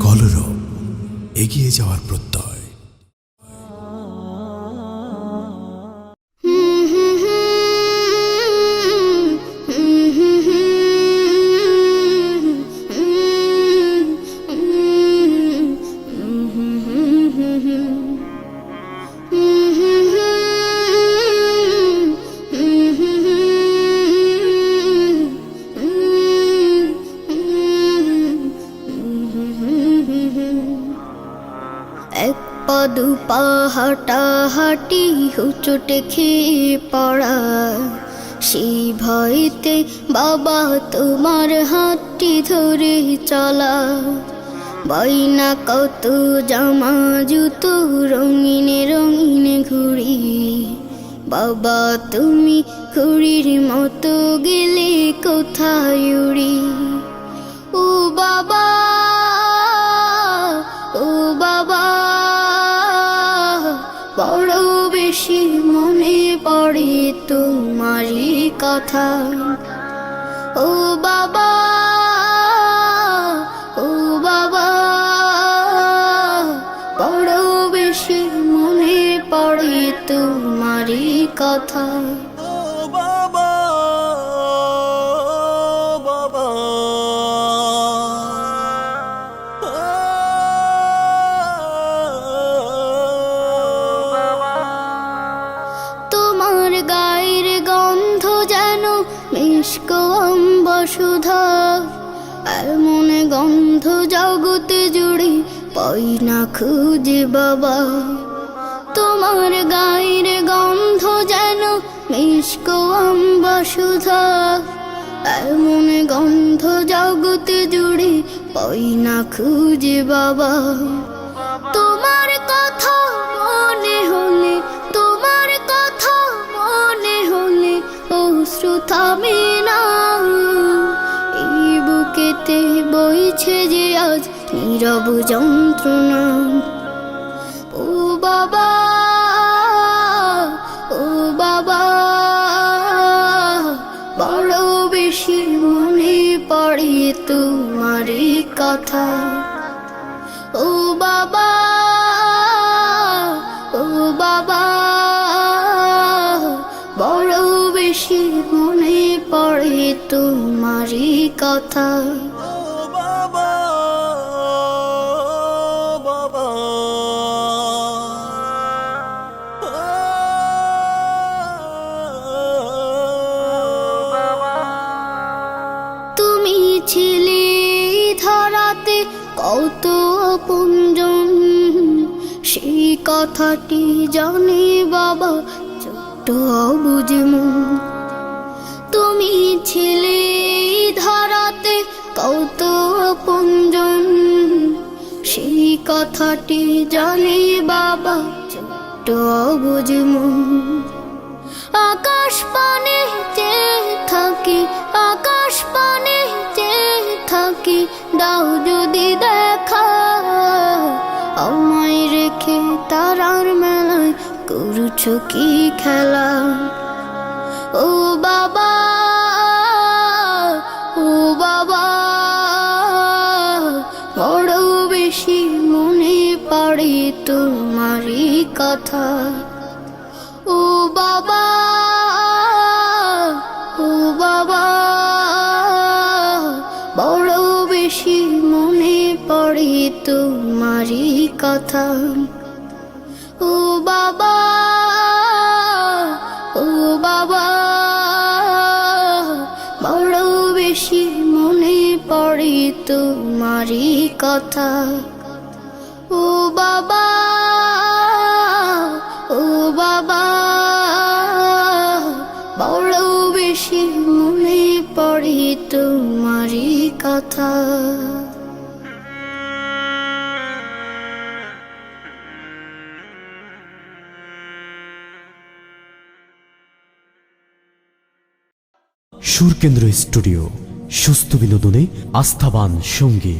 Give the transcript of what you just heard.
কলরব এগিয়ে যাওয়ার প্রত্যয়। এক পা দু পা হাঁটাহাঁটি হুচটে খেয়ে পড়া, সেই ভয়তে বাবা তোমার হাতটি ধরে চলা। বাইনা কত জামা জুতো রঙিনে রঙিনে ঘুড়ি, বাবা তুমি ঘুড়ির মতো গেলে কোথায় উড়ি। ও বাবা, ও বাবা, বড় বেশি মনে পড়ে তোমারই কথা। ও বাবা, ও বাবা, বড় বেশি মনে পড়ে তোমারই কথা। বসুধা এমন গন্ধ জগতে জুড়ে পাই না খুঁজে বাবা। তোমার গায়ের গন্ধ যেন মিষ্ক বসুধা, এমন গন্ধ জগতে জুড়ে পাই না খুঁজে বাবা। তোমার কথা মনে হলে, তোমার কথা মনে হলে অশ্রু থামে না। এই বুকেতে বইছে যে আজ নীরব যন্ত্রণা। ও বাবা, ও বাবা, বড় বেশি মনে পড়ে তোমারই কথা। ও বাবা, ও বাবা, বড় বেশি মনে পড়ে তোমারই কথা। ও বাবা, বাবা, তুমি ছিলে ধরাতে কত আপনজন, সেই কথাটি জানে বাবা ছোট্ট অবুঝ মন। তুমি ছিলে ধরাতে কত আপনজন, সেই কথাটি জানে বাবা ছোট্ট অবুঝ মন। আকাশ পানে চেয়ে থাকি, আকাশ পানে চেয়ে থাকি, দাও যদি দেখা। আমায় রেখে তারার মেলায় করছো কি খেলা। ও বাবা, ও বাবা, বড় বেশি মনে পড়ে তোমারই কথা। ও বাবা, ও বাবা, বড় বেশি মনে পড়ে তোমারই কথা। ও বাবা, ও বাবা, বড় বেশি মনে পড়ে তোমারই কথা। ও বাবা, ও বাবা, বড় বেশি মনে পড়ে তোমারই কথা। সুরকেন্দ্র স্টুডিও, সুস্থ বিনোদনে আস্থাবান সঙ্গী।